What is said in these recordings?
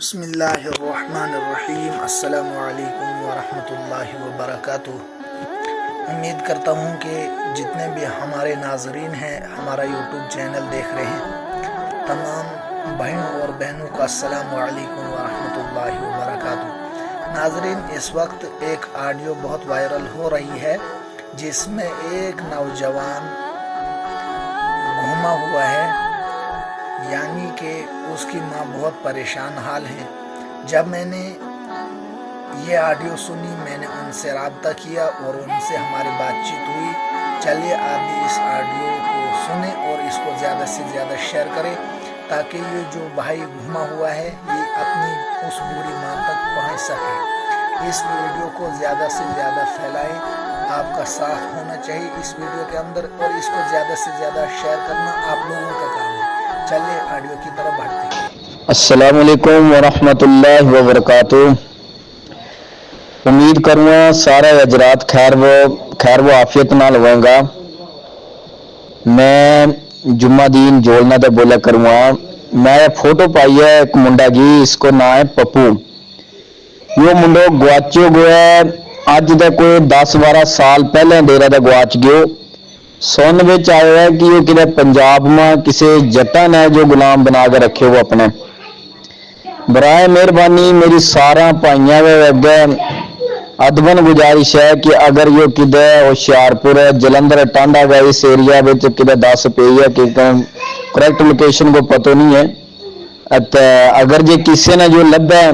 बिस्मिल्लाहिर्रहमानिर्रहीम। अस्सलामु अलैकुम वरहमतुल्लाहि वबरकातुह। उम्मीद करता हूँ कि जितने भी हमारे नाजरीन हैं हमारा यूट्यूब चैनल देख रहे हैं, तमाम भाइयों और बहनों का अस्सलामु अलैकुम वरहमतुल्लाहि वबरकातुह। नाजरीन, इस वक्त एक ऑडियो बहुत वायरल हो रही है जिसमें एक नौजवान घुमा हुआ है, यानी कि उसकी माँ बहुत परेशान हाल है। जब मैंने ये ऑडियो सुनी, मैंने उनसे रब्ता किया और उनसे हमारी बातचीत हुई। चलिए आप भी इस ऑडियो को सुने और इसको ज़्यादा से ज़्यादा शेयर करें ताकि ये जो भाई घुमा हुआ है ये अपनी उस बुरी माँ तक पहुँच सके। इस वीडियो को ज़्यादा से ज़्यादा फैलाएं, आपका साथ होना चाहिए इस वीडियो के अंदर और इसको ज़्यादा से ज़्यादा शेयर करना आप लोगों का काम है। चलिए ऑडियो की तरफ बढ़ते हैं। अस्सलाम वालेकुम वरहमतुल्लाहि वबरकातुह। उम्मीद करूँगा सारे हजरात खैर वो आफियत नाल होएगा। मैं जुम्मादीन जोड़ना तो बोला करूँगा। मैं फोटो पाई है एक मुंडा जी, इसको ना है पप्पू। यो मुंडो गुआचो गया अज तक कोई 10-12 साल पहले डेरा दा गुआच गयो। सुन विच आया है कि वो किधर पंजाब में किसी जट्टा ने जो गुलाम बना के रखे वो अपने। बराए मेहरबानी मेरी सारा भाइयों के अगे अदबन गुजारिश है कि अगर यो किधर होशियारपुर जलंधर टांडा गए इस एरिया में किधर दस पे है कि करेक्ट लोकेशन को पता नहीं है, अगर जे किसी ने जो लभे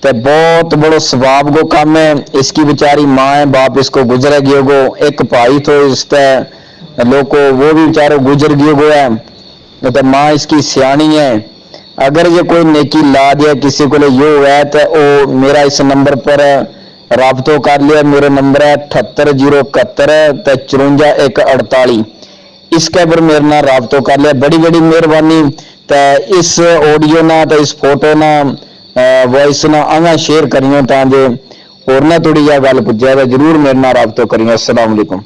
तो बहुत बड़ो सवाब को काम है। इसकी बेचारी माँ है, बाप इसको गुजर गयो गो, एक भाई तो इसका लोग को वो भी बेचारो गुजर गयो गो है, तो माँ इसकी सियाणी है। अगर ये कोई नेकी ला दिया किसी को यो है तो वो मेरा इस नंबर पर राब्तो कर लिया। मेरा नंबर है 7801 54 इसके पर मेरे नाल राब्तो कर लिया। बड़ी बड़ी मेहरबानी। तो इस ऑडियो ना तो इस फोटो ना वॉइस ना आगा शेयर करियो ताकि और ना थोड़ी यह गल पुजे तो जरूर मेरे नाल राब्तो करियो। अस्सलाम वालेकुम।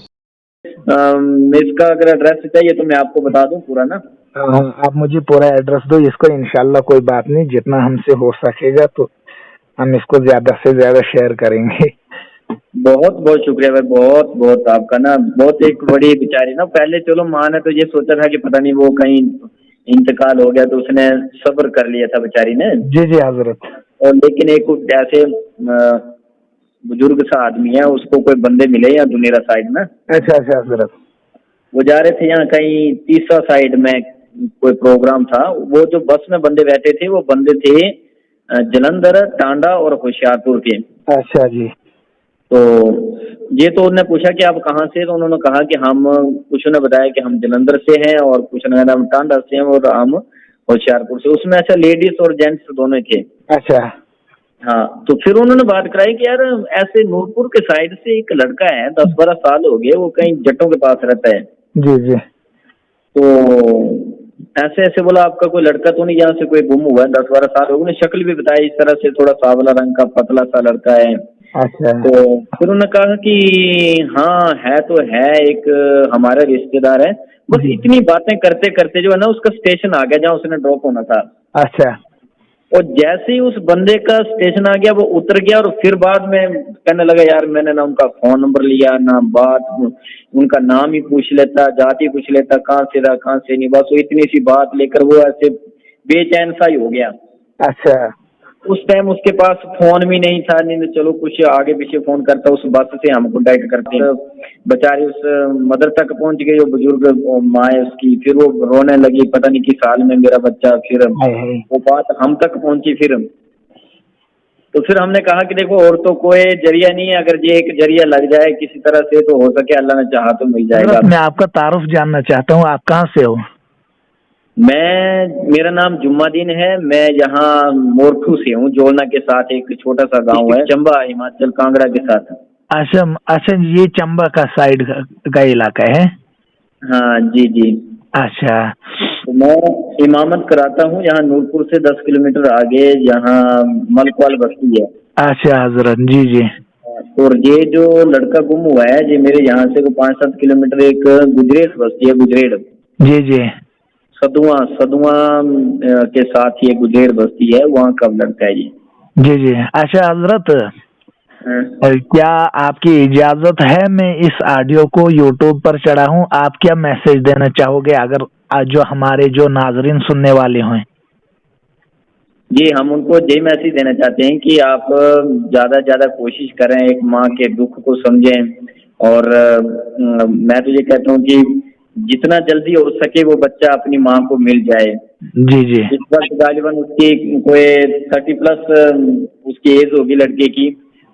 इसका अगर एड्रेस चाहिए तो मैं आपको बता दूं पूरा ना। आप मुझे पूरा एड्रेस दो इसको, इंशाल्लाह कोई बात नहीं, जितना हमसे हो सकेगा तो हम इसको ज्यादा से ज्यादा शेयर करेंगे। बहुत बहुत शुक्रिया भाई, बहुत बहुत आपका ना। बहुत एक बड़ी बेचारी ना, पहले चलो माँ ने तो ये सोचा था कि पता नहीं वो कहीं इंतकाल हो गया तो उसने सब्र कर लिया था बेचारी ने। जी जी हजरत। और लेकिन एक ऐसे बुजुर्ग सा आदमी है, उसको कोई बंदे मिले यहाँ दुनेरा साइड में। अच्छा अच्छा हजरत। वो जा रहे थे यहाँ कहीं तीसरा साइड में कोई प्रोग्राम था। वो जो बस में बंदे बैठे थे वो बंदे थे जलंधर, टांडा और होशियारपुर के। अच्छा जी। तो ये तो उन्होंने पूछा कि आप कहाँ से, तो उन्होंने कहा कि हम, कुछ ने बताया कि हम जलंधर से हैं और कुछ ने हम टांडा से हैं और हम होशियारपुर से। उसमें ऐसा लेडीज और जेंट्स दोनों थे। अच्छा हाँ, तो फिर उन्होंने बात कराई कि यार ऐसे नूरपुर के साइड से एक लड़का है, 10-12 साल हो गए, वो कहीं जट्टों के पास रहता है। जी जी। तो ऐसे ऐसे बोला आपका कोई लड़का तो नहीं यहाँ से कोई गुम हुआ है, 10-12 साल हो गए। शक्ल भी बताई इस तरह से, थोड़ा सावला रंग का पतला सा लड़का है। अच्छा। तो फिर उन्होंने कहा कि हाँ है तो है, एक हमारा रिश्तेदार है। बस इतनी बातें करते करते जो है ना उसका स्टेशन आ गया जहाँ उसने ड्रॉप होना था। अच्छा। और जैसे ही उस बंदे का स्टेशन आ गया वो उतर गया और फिर बाद में कहने लगा यार मैंने ना उनका फोन नंबर लिया ना बात, उनका नाम ही पूछ लेता, जाति पूछ लेता, कहाँ से रहा कहाँ से नहीं, बस वो इतनी सी बात लेकर वो ऐसे बेचैन सा ही हो गया। अच्छा। उस टाइम उसके पास फोन भी नहीं था, नहीं तो चलो कुछ आगे पीछे फोन करता, उस बस से हम कॉन्टैक्ट करते। बेचारी उस मदर तक पहुंच गई, वो बुजुर्ग माँ है उसकी। फिर वो रोने लगी, पता नहीं किस हाल में मेरा बच्चा। फिर वो बात हम तक पहुंची। तो फिर हमने कहा कि देखो और तो कोई जरिया नहीं है, अगर ये एक जरिया लग जाए किसी तरह से तो हो सके अल्लाह ने चाहा तो मिल जाएगा। मैं आपका तारुफ जानना चाहता हूँ, आप कहाँ से हो? मेरा नाम जुम्मादीन है। मैं यहाँ मोरठू से हूँ, जोलना के साथ एक छोटा सा गांव है, चंबा हिमाचल कांगड़ा के साथ। अच्छा अच्छा, ये चंबा का साइड का इलाका है? हाँ जी जी। अच्छा। तो मैं इमामत कराता हूँ यहाँ नूरपुर से 10 किलोमीटर आगे, यहाँ मलकवाल बस्ती है। अच्छा हजरत। जी जी। और ये जो लड़का गुम हुआ है ये मेरे यहाँ से 5-7 किलोमीटर एक गुजरेड़ बस्ती है, गुजरेड़। जी जी। सदुआ सदुआ के साथ ये गुदेर बस्ती है, वहाँ का लड़का है ये। जी जी। अच्छा हजरत, क्या आपकी इजाजत है मैं इस ऑडियो को यूट्यूब पर चढ़ा हूँ, आप क्या मैसेज देना चाहोगे अगर जो हमारे जो नाजरीन सुनने वाले हों? जी, हम उनको यही मैसेज देना चाहते हैं कि आप ज़्यादा से ज़्यादा कोशिश करें, एक माँ के दुख को समझें। और मैं तो ये कहता हूँ कि जितना जल्दी हो सके वो बच्चा अपनी माँ को मिल जाए। जी जी। इस वक्त गालिबन उसकी कोई 30+ उसकी एज होगी लड़के की।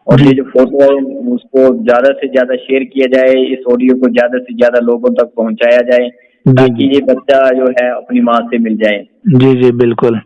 और जी। ये जो फोटो है उसको ज़्यादा से ज़्यादा शेयर किया जाए, इस ऑडियो को ज़्यादा से ज़्यादा लोगों तक पहुँचाया जाए, जी ताकि जी। ये बच्चा जो है अपनी माँ से मिल जाए। जी जी बिल्कुल।